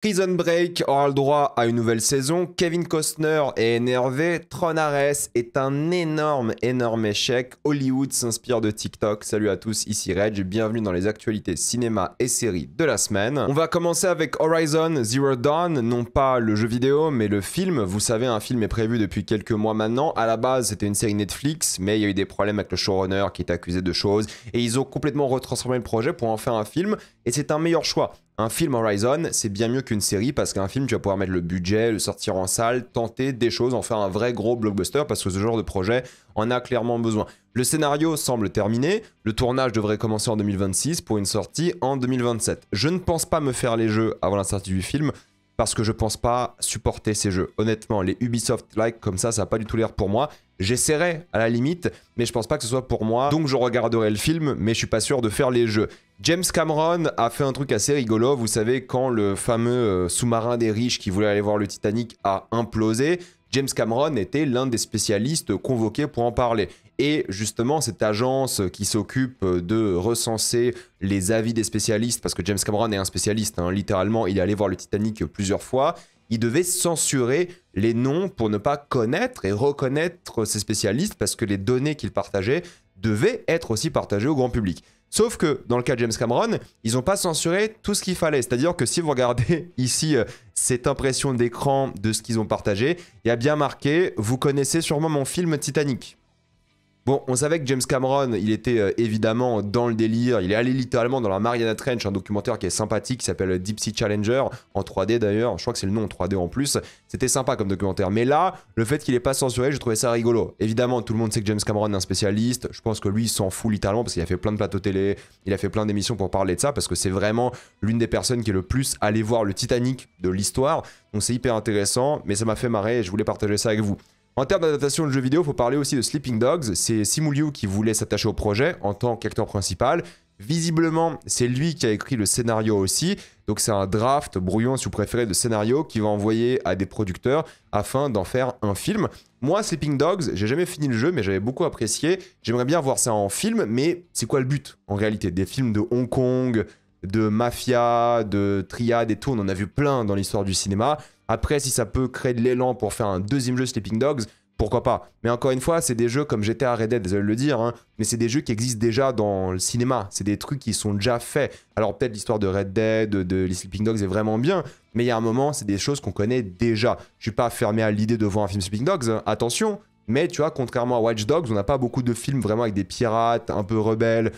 Prison Break aura le droit à une nouvelle saison, Kevin Costner est énervé, Tron Ares est un énorme échec, Hollywood s'inspire de TikTok. Salut à tous, ici Reg, bienvenue dans les actualités cinéma et séries de la semaine. On va commencer avec Horizon Zero Dawn, non pas le jeu vidéo mais le film. Vous savez, un film est prévu depuis quelques mois maintenant. À la base c'était une série Netflix, mais il y a eu des problèmes avec le showrunner qui est accusé de choses et ils ont complètement retransformé le projet pour en faire un film et c'est un meilleur choix. Un film Horizon, c'est bien mieux qu'une série parce qu'un film, tu vas pouvoir mettre le budget, le sortir en salle, tenter des choses, en faire un vrai gros blockbuster parce que ce genre de projet en a clairement besoin. Le scénario semble terminé, le tournage devrait commencer en 2026 pour une sortie en 2027. Je ne pense pas me faire les jeux avant la sortie du film parce que je pense pas supporter ces jeux. Honnêtement, les Ubisoft-like comme ça n'a pas du tout l'air pour moi. J'essaierai à la limite, mais je pense pas que ce soit pour moi. Donc je regarderai le film, mais je suis pas sûr de faire les jeux. James Cameron a fait un truc assez rigolo. Vous savez, quand le fameux sous-marin des riches qui voulait aller voir le Titanic a implosé, James Cameron était l'un des spécialistes convoqués pour en parler. Et justement, cette agence qui s'occupe de recenser les avis des spécialistes, parce que James Cameron est un spécialiste, hein, littéralement, il est allé voir le Titanic plusieurs fois, il devait censurer les noms pour ne pas connaître et reconnaître ces spécialistes, parce que les données qu'il partageait devaient être aussi partagées au grand public. Sauf que dans le cas de James Cameron, ils n'ont pas censuré tout ce qu'il fallait. C'est-à-dire que si vous regardez ici cette impression d'écran de ce qu'ils ont partagé, il y a bien marqué « Vous connaissez sûrement mon film Titanic ». Bon, on savait que James Cameron, il était évidemment dans le délire, il est allé littéralement dans la Mariana Trench, un documentaire qui est sympathique, qui s'appelle Deep Sea Challenger, en 3D d'ailleurs, je crois que c'est le nom en 3D en plus, c'était sympa comme documentaire. Mais là, le fait qu'il n'ait pas censuré, je trouvais ça rigolo. Évidemment, tout le monde sait que James Cameron est un spécialiste, je pense que lui, il s'en fout littéralement, parce qu'il a fait plein de plateaux télé, il a fait plein d'émissions pour parler de ça, parce que c'est vraiment l'une des personnes qui est le plus allé voir le Titanic de l'histoire, donc c'est hyper intéressant, mais ça m'a fait marrer et je voulais partager ça avec vous. En termes d'adaptation de jeux vidéo, il faut parler aussi de Sleeping Dogs. C'est Simu Liu qui voulait s'attacher au projet en tant qu'acteur principal. Visiblement, c'est lui qui a écrit le scénario aussi. Donc c'est un draft, brouillon si vous préférez, de scénario qu'il va envoyer à des producteurs afin d'en faire un film. Moi, Sleeping Dogs, j'ai jamais fini le jeu, mais j'avais beaucoup apprécié. J'aimerais bien voir ça en film, mais c'est quoi le but en réalité? Des films de Hong Kong, de mafia, de triade et tout, on en a vu plein dans l'histoire du cinéma. Après, si ça peut créer de l'élan pour faire un deuxième jeu Sleeping Dogs, pourquoi pas. Mais encore une fois, c'est des jeux comme GTA Red Dead, désolé de le dire, hein, mais c'est des jeux qui existent déjà dans le cinéma. C'est des trucs qui sont déjà faits. Alors peut-être l'histoire de Red Dead, de les Sleeping Dogs est vraiment bien, mais il y a un moment, c'est des choses qu'on connaît déjà. Je suis pas fermé à l'idée de voir un film Sleeping Dogs, hein, attention, mais tu vois, contrairement à Watch Dogs, on n'a pas beaucoup de films vraiment avec des pirates, un peu rebelles.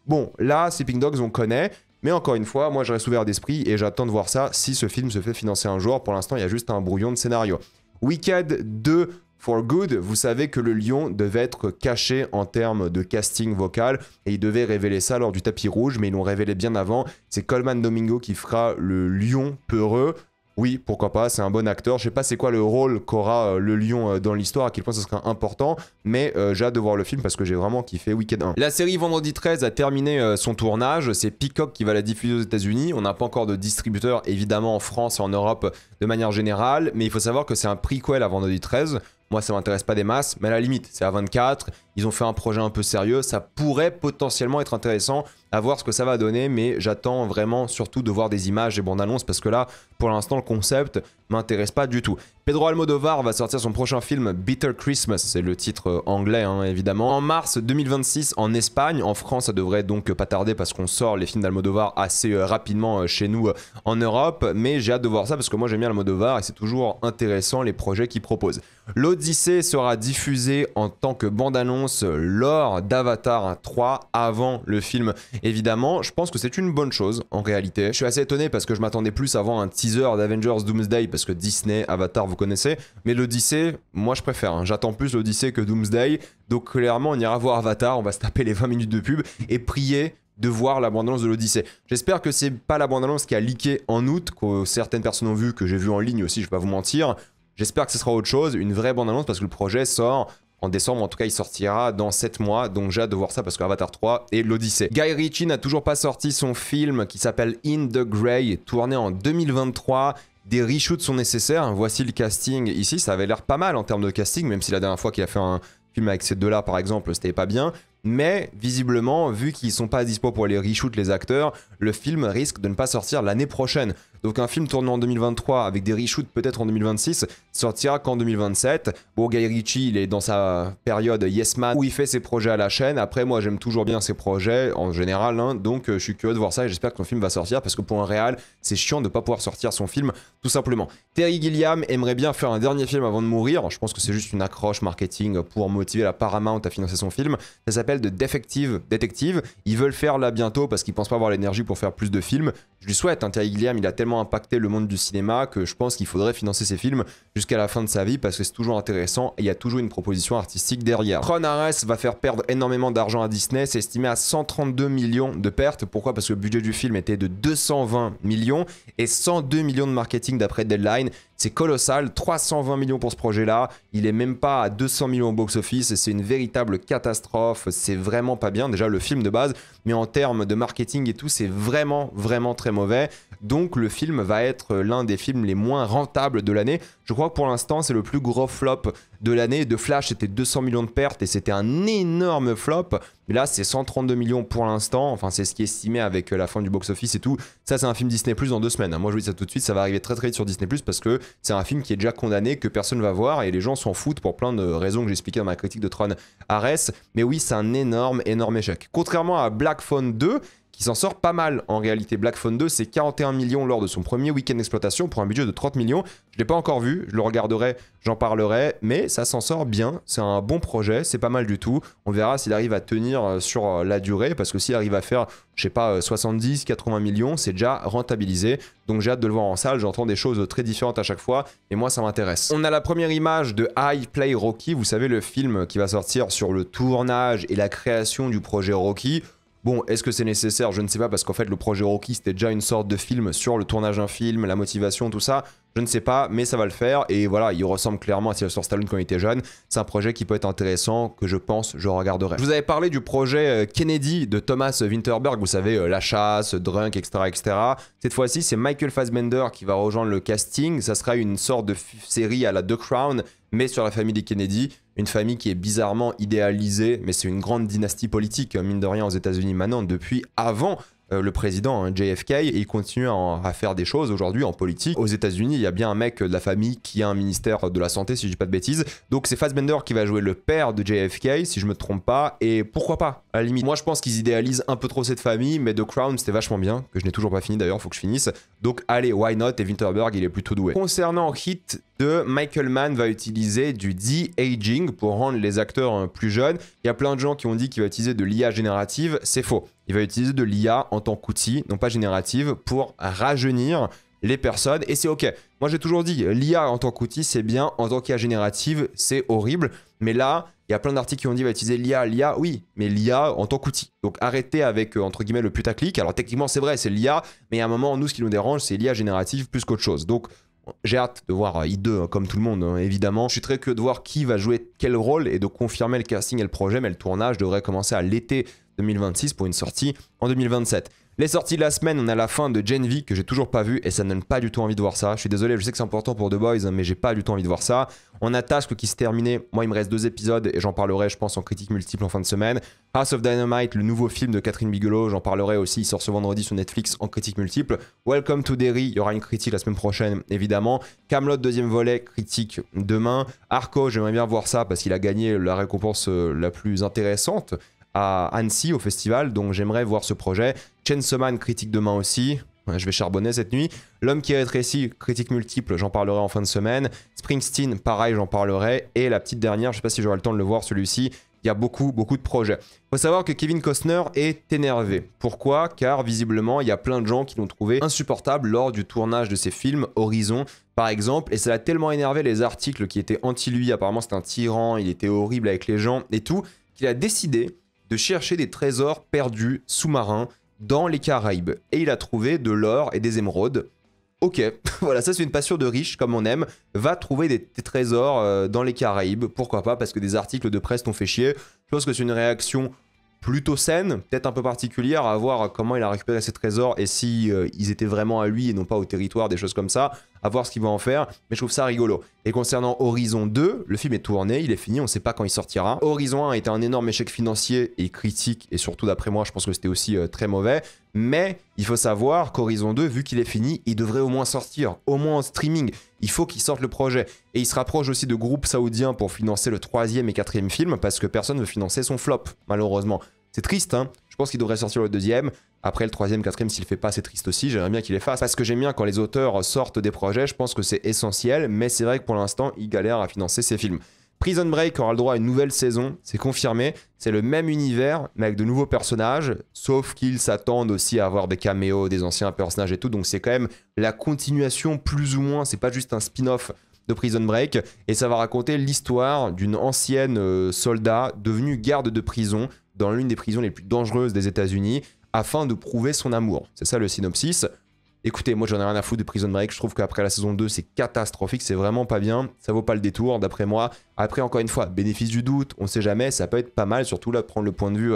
Bon, là, Sleeping Dogs, on connaît. Mais encore une fois, moi je reste ouvert d'esprit et j'attends de voir ça si ce film se fait financer un jour. Pour l'instant, il y a juste un brouillon de scénario. Wicked 2 for Good, vous savez que le lion devait être caché en termes de casting vocal et il devait révéler ça lors du tapis rouge, mais ils l'ont révélé bien avant. C'est Colman Domingo qui fera le lion peureux. Oui, pourquoi pas, c'est un bon acteur. Je sais pas c'est quoi le rôle qu'aura le lion dans l'histoire, à quel point ça sera important, mais j'ai hâte de voir le film parce que j'ai vraiment kiffé Wicked 1. La série Vendredi 13 a terminé son tournage, c'est Peacock qui va la diffuser aux États-Unis. On n'a pas encore de distributeur évidemment en France et en Europe de manière générale, mais il faut savoir que c'est un prequel à Vendredi 13. Moi, ça m'intéresse pas des masses, mais à la limite, c'est à 24. Ils ont fait un projet un peu sérieux. Ça pourrait potentiellement être intéressant à voir ce que ça va donner, mais j'attends vraiment surtout de voir des images et bandes annonces parce que là, pour l'instant, le concept m'intéresse pas du tout. Pedro Almodovar va sortir son prochain film Bitter Christmas, c'est le titre anglais hein, évidemment, en mars 2026 en Espagne. En France, ça devrait donc pas tarder parce qu'on sort les films d'Almodovar assez rapidement chez nous en Europe, mais j'ai hâte de voir ça parce que moi j'aime bien Almodovar et c'est toujours intéressant les projets qu'il propose. L'Odyssée sera diffusée en tant que bande-annonce lors d'Avatar 3 avant le film évidemment. Je pense que c'est une bonne chose en réalité. Je suis assez étonné parce que je m'attendais plus à voir un teaser d'Avengers Doomsday parce que Disney, Avatar vous connaissez, mais l'Odyssée, moi je préfère. Hein. J'attends plus l'Odyssée que Doomsday, donc clairement on ira voir Avatar, on va se taper les 20 minutes de pub et prier de voir la bande-annonce de l'Odyssée. J'espère que c'est pas la bande-annonce qui a leaké en août, que certaines personnes ont vu, que j'ai vu en ligne aussi, je vais pas vous mentir. J'espère que ce sera autre chose, une vraie bande-annonce parce que le projet sort en décembre, en tout cas il sortira dans 7 mois, donc j'ai hâte de voir ça parce que Avatar 3 et l'Odyssée. Guy Ritchie n'a toujours pas sorti son film qui s'appelle In the Grey, tourné en 2023. Des reshoots sont nécessaires, voici le casting ici, ça avait l'air pas mal en termes de casting, même si la dernière fois qu'il a fait un film avec ces deux-là par exemple, c'était pas bien. Mais visiblement, vu qu'ils sont pas dispo pour les reshoots les acteurs, le film risque de ne pas sortir l'année prochaine. Donc un film tourné en 2023 avec des reshoots peut-être en 2026 sortira qu'en 2027. Bon, Guy Ritchie, il est dans sa période Yes Man où il fait ses projets à la chaîne. Après, moi, j'aime toujours bien ses projets en général, hein, donc je suis curieux de voir ça et j'espère que son film va sortir parce que pour un réal, c'est chiant de ne pas pouvoir sortir son film tout simplement. Terry Gilliam aimerait bien faire un dernier film avant de mourir. Je pense que c'est juste une accroche marketing pour motiver la Paramount à financer son film. Ça s'appelle The Defective Detective. Ils veulent faire là bientôt parce qu'ils pensent pas avoir l'énergie pour faire plus de films. Je lui souhaite, hein, Terry Gilliam, il a tellement impacté le monde du cinéma que je pense qu'il faudrait financer ses films jusqu'à la fin de sa vie parce que c'est toujours intéressant et il y a toujours une proposition artistique derrière. Ron Arrest va faire perdre énormément d'argent à Disney, c'est estimé à 132 millions de pertes. Pourquoi? Parce que le budget du film était de 220 millions et 102 millions de marketing d'après Deadline. C'est colossal, 320 millions pour ce projet-là, il est même pas à 200 millions au box-office, c'est une véritable catastrophe, c'est vraiment pas bien, déjà le film de base, mais en termes de marketing et tout, c'est vraiment très mauvais. Donc le film va être l'un des films les moins rentables de l'année. Je crois que pour l'instant, c'est le plus gros flop de l'année. De Flash, c'était 200 millions de pertes et c'était un énorme flop. Mais là, c'est 132 millions pour l'instant. Enfin, c'est ce qui est estimé avec la fin du box-office et tout. Ça, c'est un film Disney Plus dans 2 semaines. Moi, je vous dis ça tout de suite, ça va arriver très vite sur Disney Plus parce que c'est un film qui est déjà condamné, que personne ne va voir et les gens s'en foutent pour plein de raisons que j'ai expliquées dans ma critique de Tron Ares. Mais oui, c'est un énorme échec. Contrairement à Black Phone 2, qui s'en sort pas mal en réalité. Black Phone 2, c'est 41 millions lors de son premier week-end d'exploitation pour un budget de 30 millions. Je ne l'ai pas encore vu, je le regarderai, j'en parlerai, mais ça s'en sort bien. C'est un bon projet, c'est pas mal du tout. On verra s'il arrive à tenir sur la durée, parce que s'il arrive à faire, je sais pas, 70, 80 millions, c'est déjà rentabilisé. Donc j'ai hâte de le voir en salle, j'entends des choses très différentes à chaque fois, et moi ça m'intéresse. On a la première image de I Play Rocky, vous savez le film qui va sortir sur le tournage et la création du projet Rocky. Bon, est-ce que c'est nécessaire? Je ne sais pas, parce qu'en fait, le projet Rocky, c'était déjà une sorte de film sur le tournage d'un film, la motivation, tout ça. Je ne sais pas, mais ça va le faire. Et voilà, il ressemble clairement à Sylvester Stallone quand il était jeune. C'est un projet qui peut être intéressant, que je pense je regarderai. Je vous avais parlé du projet Kennedy de Thomas Vinterberg, vous savez, La Chasse, Drunk, etc. Cette fois-ci, c'est Michael Fassbender qui va rejoindre le casting. Ça sera une sorte de série à la The Crown, mais sur la famille des Kennedy. Une famille qui est bizarrement idéalisée, mais c'est une grande dynastie politique, mine de rien, aux États-Unis maintenant, depuis avant le président, hein, JFK, et il continue à faire des choses aujourd'hui en politique. Aux États-Unis, il y a bien un mec de la famille qui a un ministère de la santé, si je dis pas de bêtises. Donc c'est Fassbender qui va jouer le père de JFK, si je me trompe pas, et pourquoi pas, à la limite. Moi, je pense qu'ils idéalisent un peu trop cette famille, mais The Crown, c'était vachement bien, que je n'ai toujours pas fini d'ailleurs, faut que je finisse. Donc allez, why not, et Winterberg, il est plutôt doué. Concernant Hit 2, Michael Mann va utiliser du de-aging pour rendre les acteurs plus jeunes. Il y a plein de gens qui ont dit qu'il va utiliser de l'IA générative, c'est faux. Il va utiliser de l'IA en tant qu'outil, non pas générative, pour rajeunir les personnes, et c'est ok. Moi j'ai toujours dit, l'IA en tant qu'outil c'est bien, en tant qu'IA générative c'est horrible, mais là, il y a plein d'articles qui ont dit va utiliser l'IA, oui, mais l'IA en tant qu'outil. Donc arrêtez avec, entre guillemets, le putaclic. Alors techniquement c'est vrai, c'est l'IA, mais à un moment, nous ce qui nous dérange, c'est l'IA générative plus qu'autre chose. Donc j'ai hâte de voir I2 comme tout le monde, hein, évidemment. Je suis très curieux de voir qui va jouer quel rôle et de confirmer le casting et le projet, mais le tournage devrait commencer à l'été 2026 pour une sortie en 2027. Les sorties de la semaine, on a la fin de Gen V que j'ai toujours pas vu et ça ne donne pas du tout envie de voir ça. Je suis désolé, je sais que c'est important pour The Boys, hein, mais j'ai pas du tout envie de voir ça. On a Task qui se terminait. Moi, il me reste 2 épisodes et j'en parlerai, je pense, en critique multiple en fin de semaine. House of Dynamite, le nouveau film de Catherine Bigelow, j'en parlerai aussi. Il sort ce vendredi sur Netflix en critique multiple. Welcome to Derry, il y aura une critique la semaine prochaine, évidemment. Camelot, deuxième volet, critique demain. Arco, j'aimerais bien voir ça parce qu'il a gagné la récompense la plus intéressante à Annecy au festival, donc j'aimerais voir ce projet. Chainsaw Man, critique demain aussi. Je vais charbonner cette nuit. L'homme qui rétrécit, critique multiple, j'en parlerai en fin de semaine. Springsteen, pareil, j'en parlerai. Et la petite dernière, je sais pas si j'aurai le temps de le voir celui-ci, il y a beaucoup de projets. Il faut savoir que Kevin Costner est énervé. Pourquoi? Car visiblement, il y a plein de gens qui l'ont trouvé insupportable lors du tournage de ses films, Horizon par exemple, et ça l'a tellement énervé les articles qui étaient anti-lui, apparemment c'était un tyran, il était horrible avec les gens et tout, qu'il a décidé de chercher des trésors perdus sous-marins dans les Caraïbes. Et il a trouvé de l'or et des émeraudes. Ok, voilà, ça c'est une passion de riche, comme on aime. Va trouver des trésors dans les Caraïbes. Pourquoi pas? Parce que des articles de presse t'ont fait chier. Je pense que c'est une réaction plutôt saine, peut-être un peu particulière, à voir comment il a récupéré ses trésors et si ils étaient vraiment à lui et non pas au territoire, des choses comme ça, à voir ce qu'il va en faire, mais je trouve ça rigolo. Et concernant Horizon 2, le film est tourné, il est fini, on sait pas quand il sortira. Horizon 1 a été un énorme échec financier et critique, et surtout d'après moi, je pense que c'était aussi très mauvais, mais il faut savoir qu'Horizon 2, vu qu'il est fini, il devrait au moins sortir, au moins en streaming. Il faut qu'il sorte le projet. Et il se rapproche aussi de groupes saoudiens pour financer le 3e et 4e film, parce que personne ne veut financer son flop, malheureusement. C'est triste, hein. Je pense qu'il devrait sortir le 2e. Après, le 3e, 4e, s'il le fait pas, c'est triste aussi. J'aimerais bien qu'il les fasse. Parce que j'aime bien quand les auteurs sortent des projets, je pense que c'est essentiel. Mais c'est vrai que pour l'instant, ils galèrent à financer ses films. Prison Break aura le droit à une nouvelle saison, c'est confirmé. C'est le même univers, mais avec de nouveaux personnages. Sauf qu'ils s'attendent aussi à avoir des caméos, des anciens personnages et tout. Donc c'est quand même la continuation, plus ou moins. C'est pas juste un spin-off de Prison Break. Et ça va raconter l'histoire d'une ancienne soldat devenue garde de prison dans l'une des prisons les plus dangereuses des États-Unis, afin de prouver son amour. C'est ça le synopsis. Écoutez, moi j'en ai rien à foutre de Prison Break, je trouve qu'après la saison 2 c'est catastrophique, c'est vraiment pas bien, ça vaut pas le détour d'après moi. Après encore une fois, bénéfice du doute, on sait jamais, ça peut être pas mal, surtout là de prendre le point de vue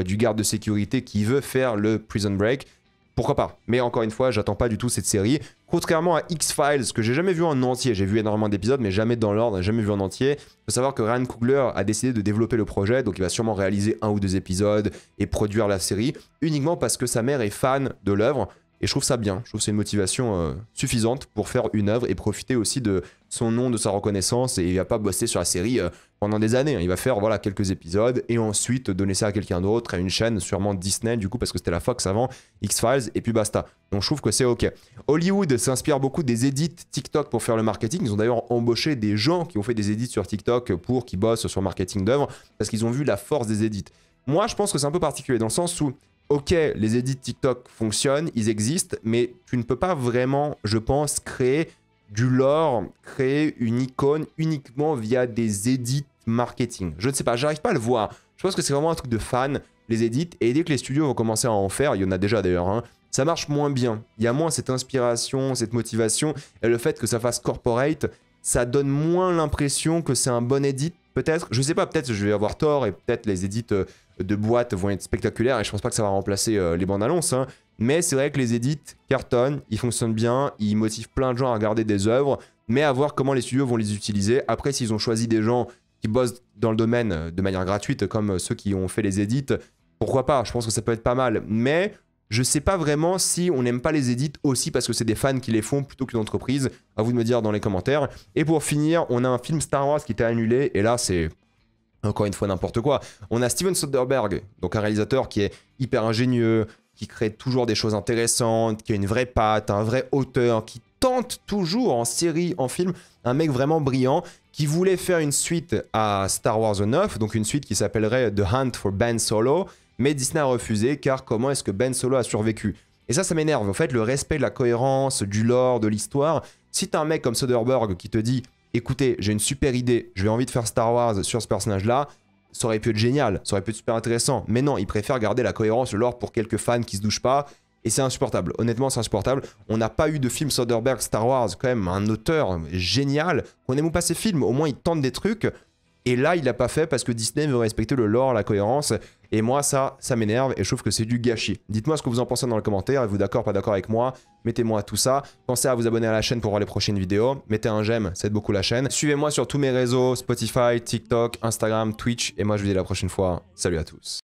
du garde de sécurité qui veut faire le Prison Break. Pourquoi pas? Mais encore une fois, j'attends pas du tout cette série. Contrairement à X-Files, que j'ai jamais vu en entier, j'ai vu énormément d'épisodes, mais jamais dans l'ordre, jamais vu en entier. Il faut savoir que Ryan Coogler a décidé de développer le projet, donc il va sûrement réaliser 1 ou 2 épisodes et produire la série, uniquement parce que sa mère est fan de l'œuvre. Et je trouve ça bien, je trouve que c'est une motivation suffisante pour faire une œuvre et profiter aussi de son nom, de sa reconnaissance. Et il va pas bosser sur la série pendant des années, hein. Il va faire voilà, quelques épisodes et ensuite donner ça à quelqu'un d'autre, à une chaîne, sûrement Disney du coup, parce que c'était la Fox avant, X-Files, et puis basta. Donc je trouve que c'est ok. Hollywood s'inspire beaucoup des edits TikTok pour faire le marketing. Ils ont d'ailleurs embauché des gens qui ont fait des edits sur TikTok pour qu'ils bossent sur le marketing d'œuvres, parce qu'ils ont vu la force des edits. Moi, je pense que c'est un peu particulier dans le sens où ok, les edits TikTok fonctionnent, ils existent, mais tu ne peux pas vraiment, je pense, créer du lore, créer une icône uniquement via des edits marketing. Je ne sais pas, j'arrive pas à le voir. Je pense que c'est vraiment un truc de fan, les edits, et dès que les studios vont commencer à en faire, il y en a déjà d'ailleurs, hein, ça marche moins bien. Il y a moins cette inspiration, cette motivation, et le fait que ça fasse corporate, ça donne moins l'impression que c'est un bon edit, peut-être. Je sais pas, peut-être je vais avoir tort, et peut-être les edits de boîte vont être spectaculaires et je pense pas que ça va remplacer les bandes annonces, hein. Mais c'est vrai que les edits cartonnent, ils fonctionnent bien, ils motivent plein de gens à regarder des œuvres, mais à voir comment les studios vont les utiliser. Après, s'ils ont choisi des gens qui bossent dans le domaine de manière gratuite, comme ceux qui ont fait les edits, pourquoi pas? Je pense que ça peut être pas mal. Mais je sais pas vraiment si on n'aime pas les edits aussi parce que c'est des fans qui les font plutôt qu'une entreprise. À vous de me dire dans les commentaires. Et pour finir, on a un film Star Wars qui était annulé, et là c'est encore une fois n'importe quoi. On a Steven Soderbergh, donc un réalisateur qui est hyper ingénieux, qui crée toujours des choses intéressantes, qui a une vraie patte, un vrai auteur, qui tente toujours en série, en film, un mec vraiment brillant, qui voulait faire une suite à Star Wars 9, donc une suite qui s'appellerait The Hunt for Ben Solo, mais Disney a refusé, car comment est-ce que Ben Solo a survécu? Et ça m'énerve. En fait, le respect de la cohérence, du lore, de l'histoire, si t'as un mec comme Soderbergh qui te dit écoutez, j'ai une super idée, j'ai envie de faire Star Wars sur ce personnage-là, ça aurait pu être génial, ça aurait pu être super intéressant. Mais non, il préfère garder la cohérence, le lore pour quelques fans qui se douchent pas. Et c'est insupportable. Honnêtement, c'est insupportable. On n'a pas eu de film Soderbergh Star Wars, quand même, un auteur génial. On aime ou pas ses films, au moins il tente des trucs. Et là, il l'a pas fait parce que Disney veut respecter le lore, la cohérence. Et moi, ça m'énerve et je trouve que c'est du gâchis. Dites-moi ce que vous en pensez dans les commentaires. Êtes-vous d'accord, pas d'accord avec moi? Mettez-moi tout ça. Pensez à vous abonner à la chaîne pour voir les prochaines vidéos. Mettez un j'aime, ça aide beaucoup la chaîne. Suivez-moi sur tous mes réseaux, Spotify, TikTok, Instagram, Twitch. Et moi, je vous dis à la prochaine fois. Salut à tous.